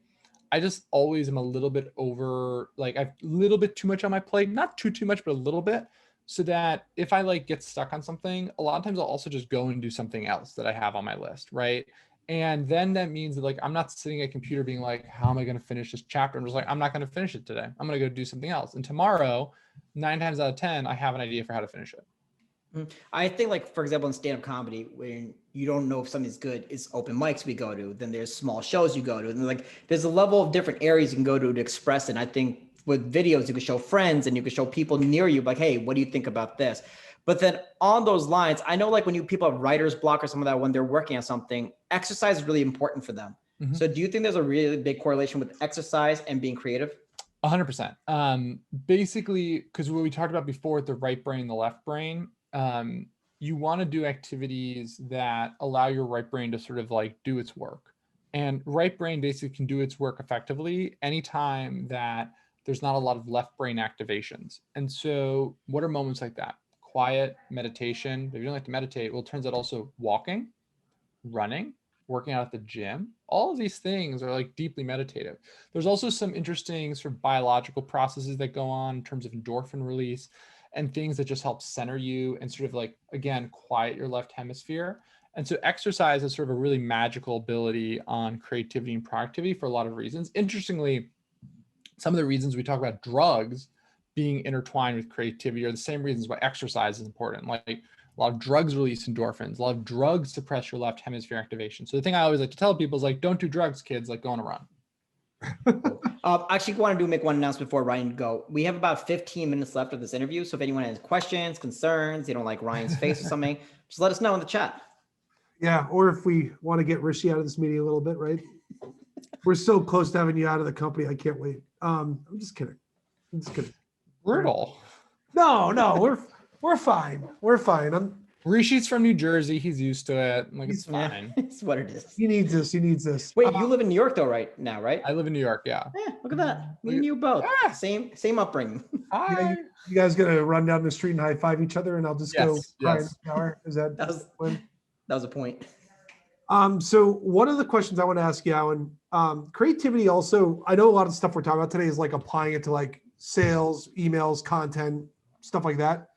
I just always am a little bit I have a little bit too much on my plate, not too much, but a little bit, so that if I get stuck on something, a lot of times I'll also just go and do something else that I have on my list, right? And then that means that, like, I'm not sitting at a computer being like, how am I going to finish this chapter? I'm just like, I'm not going to finish it today. I'm going to go do something else. And tomorrow, 9 times out of 10, I have an idea for how to finish it. I think, like, for example, in stand-up comedy, when you don't know if something's good, it's open mics we go to, then there's small shows you go to, and like there's a level of different areas you can go to express it. And I think with videos, you can show friends and you can show people near you, like, hey, what do you think about this? But then on those lines, I know, like, when people have writer's block or some of that, when they're working on something, exercise is really important for them. Mm-hmm. So do you think there's a really big correlation with exercise and being creative? 100%. Basically, because what we talked about before with the right brain, the left brain, you want to do activities that allow your right brain to sort of like do its work. And right brain basically can do its work effectively anytime that there's not a lot of left brain activations. And so what are moments like that? Quiet, meditation. If you don't like to meditate, well, it turns out also walking, running, working out at the gym. All of these things are like deeply meditative. There's also some interesting sort of biological processes that go on in terms of endorphin release and things that just help center you and sort of like, again, quiet your left hemisphere. And so exercise is sort of a really magical ability on creativity and productivity for a lot of reasons. Interestingly, some of the reasons we talk about drugs being intertwined with creativity are the same reasons why exercise is important. Like, a lot of drugs release endorphins, a lot of drugs suppress your left hemisphere activation. So the thing I always like to tell people is, like, don't do drugs, kids, like, go on a run. Actually, want to make one announcement before Ryan go. We have about 15 minutes left of this interview. So if anyone has questions, concerns, you don't like Ryan's face or something, just let us know in the chat. Yeah, or if we want to get Rishi out of this meeting a little bit, right? We're so close to having you out of the company. I can't wait. I'm just kidding. Brutal. No, we're fine. We're fine. Rishi's from New Jersey. He's used to it. Like, it's fine. It's what it is. He needs this. Wait, you live in New York though, right now, right? I live in New York, yeah. Yeah, look at that. Me and you both. Yeah. Same upbringing. Hi. You guys gonna run down the street and high five each other, and I'll just go cry in the shower? Is that that was a point. So one of the questions I want to ask you, Alan, creativity also, I know a lot of stuff we're talking about today is like applying it to like sales, emails, content, stuff like that.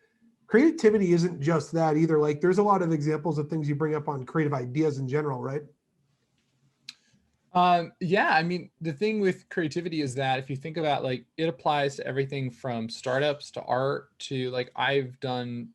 Creativity isn't just that either. Like, there's a lot of examples of things you bring up on creative ideas in general, right? Yeah, I mean, the thing with creativity is that if you think about like it applies to everything from startups to art to like I've done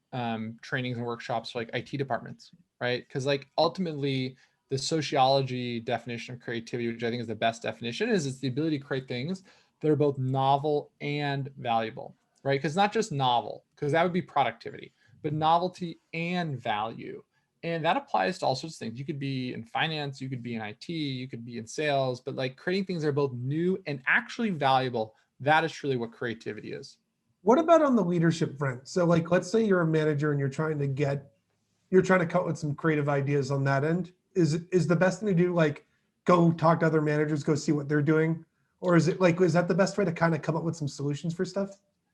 trainings and workshops for like IT departments, right? Because like ultimately the sociology definition of creativity, which I think is the best definition, is it's the ability to create things that are both novel and valuable, right? Because not just novel, because that would be productivity, but novelty and value. And that applies to all sorts of things. You could be in finance, you could be in IT, you could be in sales, but like creating things that are both new and actually valuable, that is truly what creativity is. What about on the leadership front? So like, let's say you're a manager and you're trying to come up with some creative ideas on that end. Is the best thing to do like go talk to other managers, go see what they're doing? Or is it like, is that the best way to kind of come up with some solutions for stuff?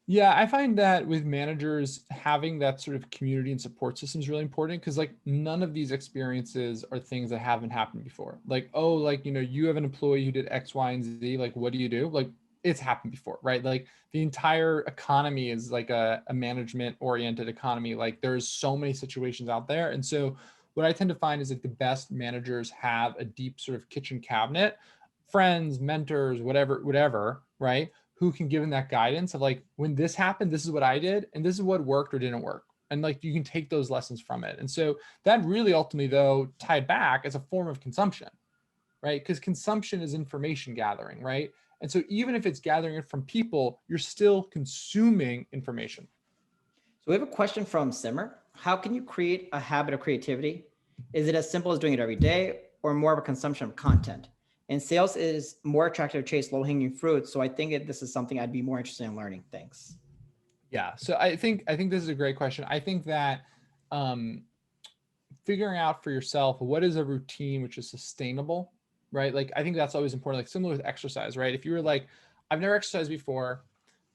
Yeah, I find that with managers, having that sort of community and support system is really important because like none of these experiences are things that haven't happened before. Like, oh, like, you have an employee who did X, Y, and Z. Like, what do you do? Like, it's happened before, right? Like the entire economy is like a management oriented economy. Like there's so many situations out there. And so what I tend to find is that the best managers have a deep sort of kitchen cabinet, friends, mentors, whatever, right? Who can give them that guidance of like, when this happened, this is what I did, and this is what worked or didn't work. And like, you can take those lessons from it. And so that really ultimately though, tied back as a form of consumption, right? Because consumption is information gathering, right? And so even if it's gathering it from people, you're still consuming information. So we have a question from Simmer. How can you create a habit of creativity? Is it as simple as doing it every day or more of a consumption of content? And sales is more attractive to chase low-hanging fruit. So I think this is something I'd be more interested in learning. Thanks. Yeah. So I think this is a great question. I think that figuring out for yourself what is a routine which is sustainable, right? Like I think that's always important. Like similar with exercise, right? If you were like, I've never exercised before,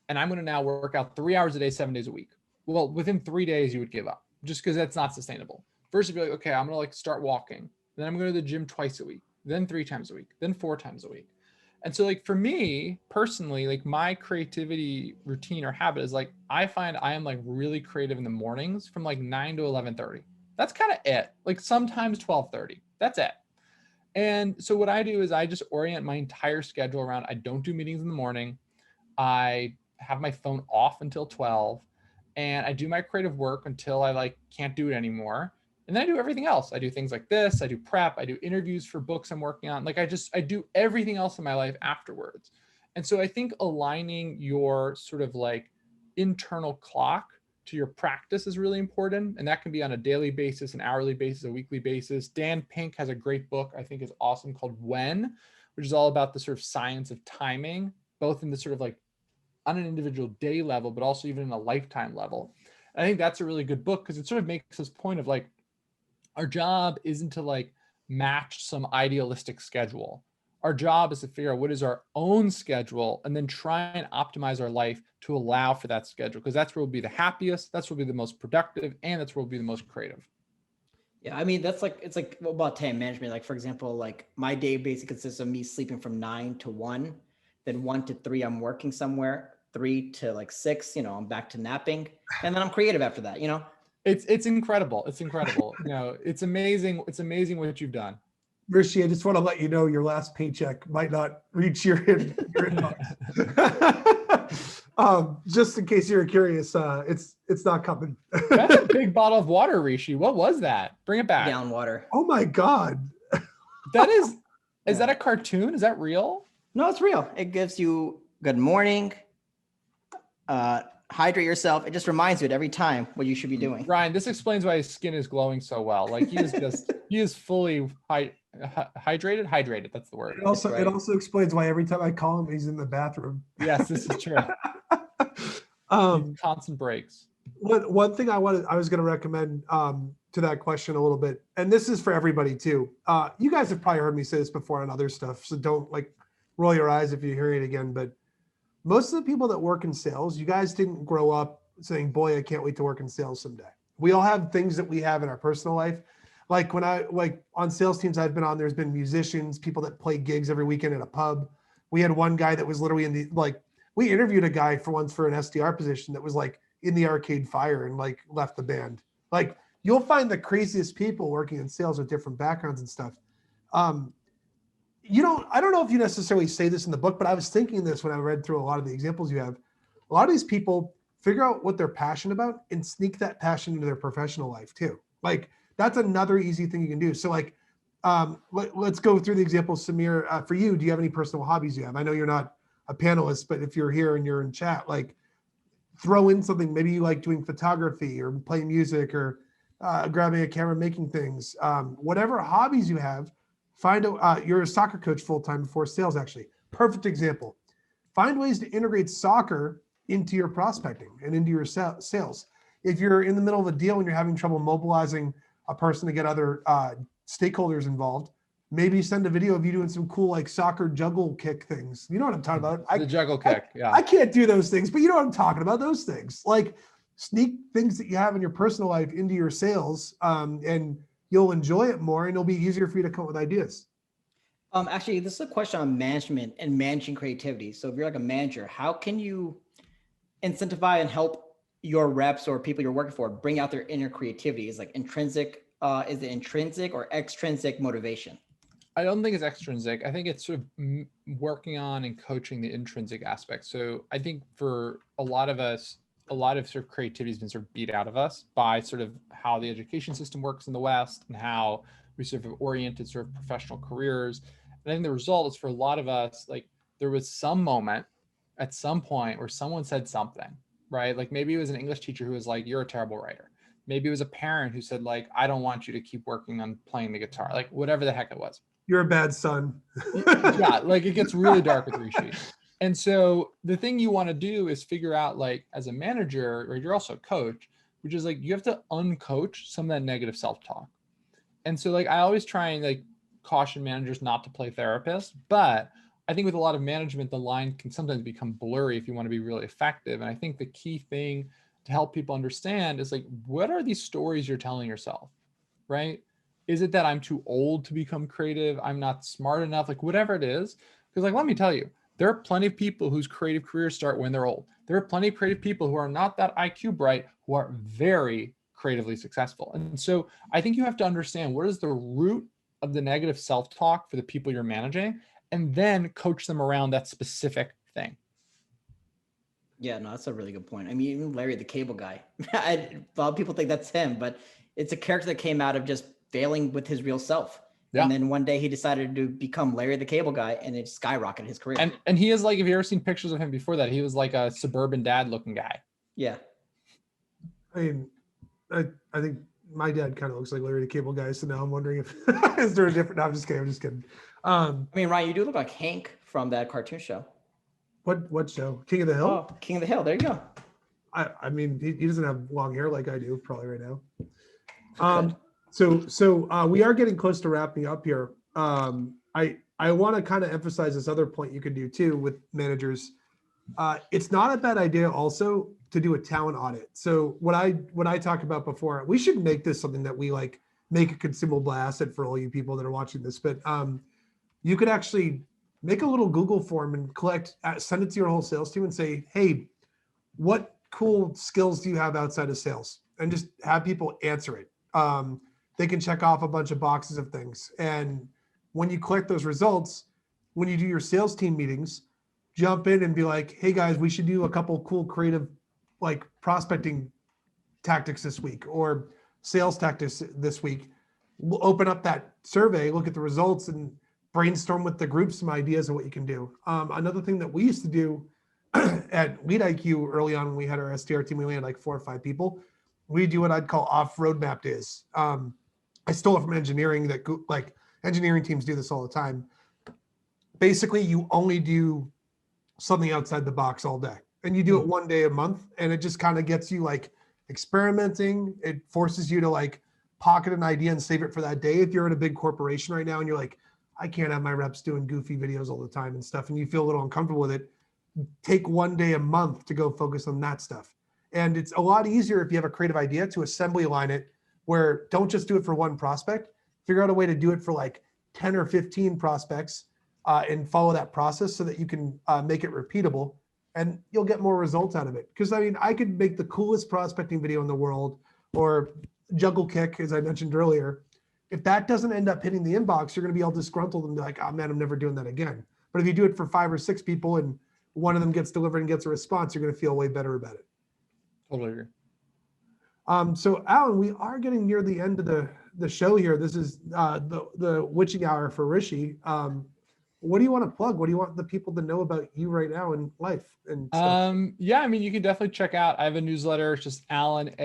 and I'm going to now work out 3 hours a day, 7 days a week. Well, within 3 days, you would give up just because that's not sustainable. First, if you're like, okay, I'm going to like start walking. Then I'm going to the gym twice a week, then 3 times a week, then 4 times a week. And so like for me personally, like my creativity routine or habit is like, I find I am like really creative in the mornings from like 9 to 11:30. That's kind of it. Like sometimes 12:30. That's it. And so what I do is I just orient my entire schedule around, I don't do meetings in the morning. I have my phone off until 12 and I do my creative work until I like can't do it anymore. And then I do everything else. I do things like this, I do prep, I do interviews for books I'm working on. Like I do everything else in my life afterwards. And so I think aligning your sort of like internal clock to your practice is really important. And that can be on a daily basis, an hourly basis, a weekly basis. Dan Pink has a great book I think is awesome called When, which is all about the sort of science of timing, both in the sort of like on an individual day level, but also even in a lifetime level. And I think that's a really good book because it sort of makes this point of like, our job isn't to like match some idealistic schedule. Our job is to figure out what is our own schedule and then try and optimize our life to allow for that schedule because that's where we'll be the happiest, that's where we'll be the most productive, and that's where we'll be the most creative. Yeah, I mean, that's like, it's like about time management. Like, for example, like my day basically consists of me sleeping from 9 to 1, then 1 to 3, I'm working somewhere, 3 to 6, I'm back to napping. And then I'm creative after that. It's incredible. It's incredible. It's amazing. It's amazing what you've done. Rishi, I just want to let you know your last paycheck might not reach your inbox. Just in case you're curious, it's not coming. That's a big bottle of water, Rishi. What was that? Bring it back. Down water. Oh my God. That is that a cartoon? Is that real? No, it's real. It gives you good morning. Hydrate yourself. It just reminds you at every time what you should be doing. Ryan, this explains why his skin is glowing so well. Like he is fully hydrated. Hydrated. That's the word. It also explains why every time I call him, he's in the bathroom. Yes, this is true. Constant breaks. One thing I was going to recommend to that question a little bit, and this is for everybody too. You guys have probably heard me say this before on other stuff, so don't like roll your eyes if you hear it again. But most of the people that work in sales, you guys didn't grow up saying, "Boy, I can't wait to work in sales someday." We all have things that we have in our personal life. Like when on sales teams I've been on, there's been musicians, people that play gigs every weekend at a pub. We had one guy that was literally we interviewed a guy for an SDR position that was like in the Arcade Fire and like left the band. Like you'll find the craziest people working in sales with different backgrounds and stuff. I don't know if you necessarily say this in the book, but I was thinking this when I read through a lot of the examples you have. A lot of these people figure out what they're passionate about and sneak that passion into their professional life too. Like that's another easy thing you can do. So like, let's go through the examples. Samir, for you, do you have any personal hobbies you have? I know you're not a panelist, but if you're here and you're in chat, like throw in something. Maybe you like doing photography or playing music or grabbing a camera, making things. Whatever hobbies you have, you're a soccer coach full-time before sales, actually. Perfect example. Find ways to integrate soccer into your prospecting and into your sales. If you're in the middle of a deal and you're having trouble mobilizing a person to get other stakeholders involved, maybe send a video of you doing some cool like soccer juggle kick things. You know what I'm talking about? The juggle kick, yeah. I can't do those things, but you know what I'm talking about, those things. Like sneak things that you have in your personal life into your sales, and you'll enjoy it more and it'll be easier for you to come up with ideas. Actually, this is a question on management and managing creativity. So if you're like a manager, how can you incentivize and help your reps or people you're working for bring out their inner creativity? Is like intrinsic, is it intrinsic or extrinsic motivation? I don't think it's extrinsic. I think it's sort of working on and coaching the intrinsic aspect. So I think for a lot of us, a lot of sort of creativity has been sort of beat out of us by sort of how the education system works in the West and how we sort of oriented sort of professional careers. And I think the result is for a lot of us, like there was some moment at some point where someone said something, right? Like maybe it was an English teacher who was like, you're a terrible writer. Maybe it was a parent who said like, I don't want you to keep working on playing the guitar, like whatever the heck it was. You're a bad son. Yeah, like it gets really dark with Rishi. And so the thing you want to do is figure out like as a manager, or you're also a coach, which is like you have to uncoach some of that negative self-talk. And so like I always try and like caution managers not to play therapist, but I think with a lot of management, the line can sometimes become blurry if you want to be really effective. And I think the key thing to help people understand is like, what are these stories you're telling yourself, right? Is it that I'm too old to become creative? I'm not smart enough, like whatever it is. Because like, let me tell you, there are plenty of people whose creative careers start when they're old. There are plenty of creative people who are not that IQ bright, who are very creatively successful. And so I think you have to understand what is the root of the negative self-talk for the people you're managing, and then coach them around that specific thing. Yeah, no, that's a really good point. I mean, even Larry the Cable Guy, a lot of people think that's him, but it's a character that came out of just failing with his real self. Yeah. And then one day he decided to become Larry the Cable Guy, and it skyrocketed his career. And he is like, if you ever seen pictures of him before that, he was like a suburban dad looking guy. Yeah. I mean, I think my dad kind of looks like Larry the Cable Guy, so now I'm wondering if is there a different? No, I'm just kidding. I mean, Ryan, you do look like Hank from that cartoon show. What show? King of the Hill? Oh, King of the Hill. There you go. I mean, he doesn't have long hair like I do, probably right now. So we are getting close to wrapping up here. I want to kind of emphasize this other point you could do too with managers. It's not a bad idea also to do a talent audit. So what I talked about before, we should make this something that we like make a consumable asset for all you people that are watching this. But you could actually make a little Google form and send it to your whole sales team and say, hey, what cool skills do you have outside of sales? And just have people answer it. They can check off a bunch of boxes of things. And when you collect those results, when you do your sales team meetings, jump in and be like, hey guys, we should do a couple cool creative like prospecting tactics this week or sales tactics this week. We'll open up that survey, look at the results, and brainstorm with the group some ideas of what you can do. Another thing that we used to do at LeadIQ early on when we had our SDR team, we only had like 4 or 5 people. We do what I'd call off roadmap days. I stole it from engineering, that like engineering teams do this all the time. Basically, you only do something outside the box all day, and you do it one day a month, and it just kind of gets you like experimenting. It forces you to like pocket an idea and save it for that day. If you're in a big corporation right now and you're like, I can't have my reps doing goofy videos all the time and stuff, and you feel a little uncomfortable with it, take one day a month to go focus on that stuff. And it's a lot easier if you have a creative idea to assembly line it, where don't just do it for one prospect, figure out a way to do it for like 10 or 15 prospects and follow that process so that you can make it repeatable, and you'll get more results out of it. Because I mean, I could make the coolest prospecting video in the world or juggle kick, as I mentioned earlier, If that doesn't end up hitting the inbox, you're going to be all disgruntled and be like, oh man, I'm never doing that again. But if you do it for 5 or 6 people and one of them gets delivered and gets a response, you're going to feel way better about it. Totally agree. So Alan, we are getting near the end of the show here. This is the witching hour for Rishi. What do you want to plug? What do you want the people to know about you right now in life and stuff? Yeah, I mean, you can definitely check out, I have a newsletter. It's just allen.xyz,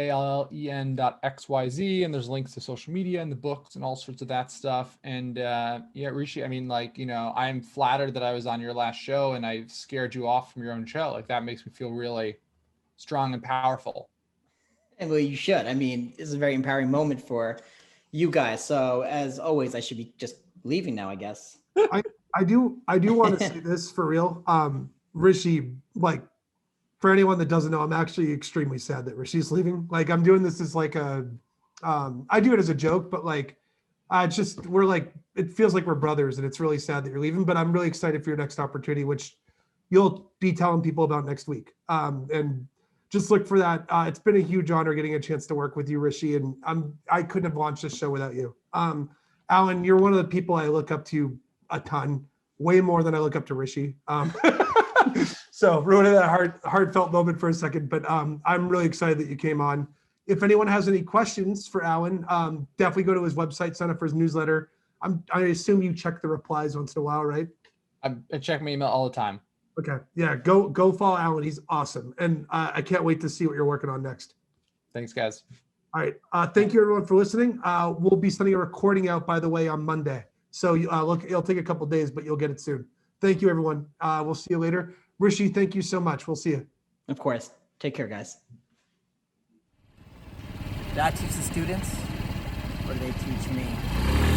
and there's links to social media and the books and all sorts of that stuff. And yeah, Rishi, I mean, like, I'm flattered that I was on your last show and I scared you off from your own show. Like, that makes me feel really strong and powerful. And well, you should. I mean, it's a very empowering moment for you guys. So as always, I should be just leaving now, I guess. I do want to say this for real. Rishi, like, for anyone that doesn't know, I'm actually extremely sad that Rishi's leaving. Like, I'm doing this as like I do it as a joke, but like, it's just, it feels like we're brothers, and it's really sad that you're leaving, but I'm really excited for your next opportunity, which you'll be telling people about next week. And just look for that. It's been a huge honor getting a chance to work with you, Rishi, and I couldn't have launched this show without you. Alan, you're one of the people I look up to a ton, way more than I look up to Rishi. So ruining that heartfelt moment for a second, but I'm really excited that you came on. If anyone has any questions for Alan, definitely go to his website, sign up for his newsletter. I assume you check the replies once in a while, right? I check my email all the time. Okay, yeah, go follow Alan. He's awesome, and I can't wait to see what you're working on next. Thanks, guys. All right, thank you everyone for listening. We'll be sending a recording out, by the way, on Monday. So look, it'll take a couple days, but you'll get it soon. Thank you, everyone. We'll see you later. Rishi, thank you so much. We'll see you. Of course. Take care, guys. Did I teach the students, or did they teach me?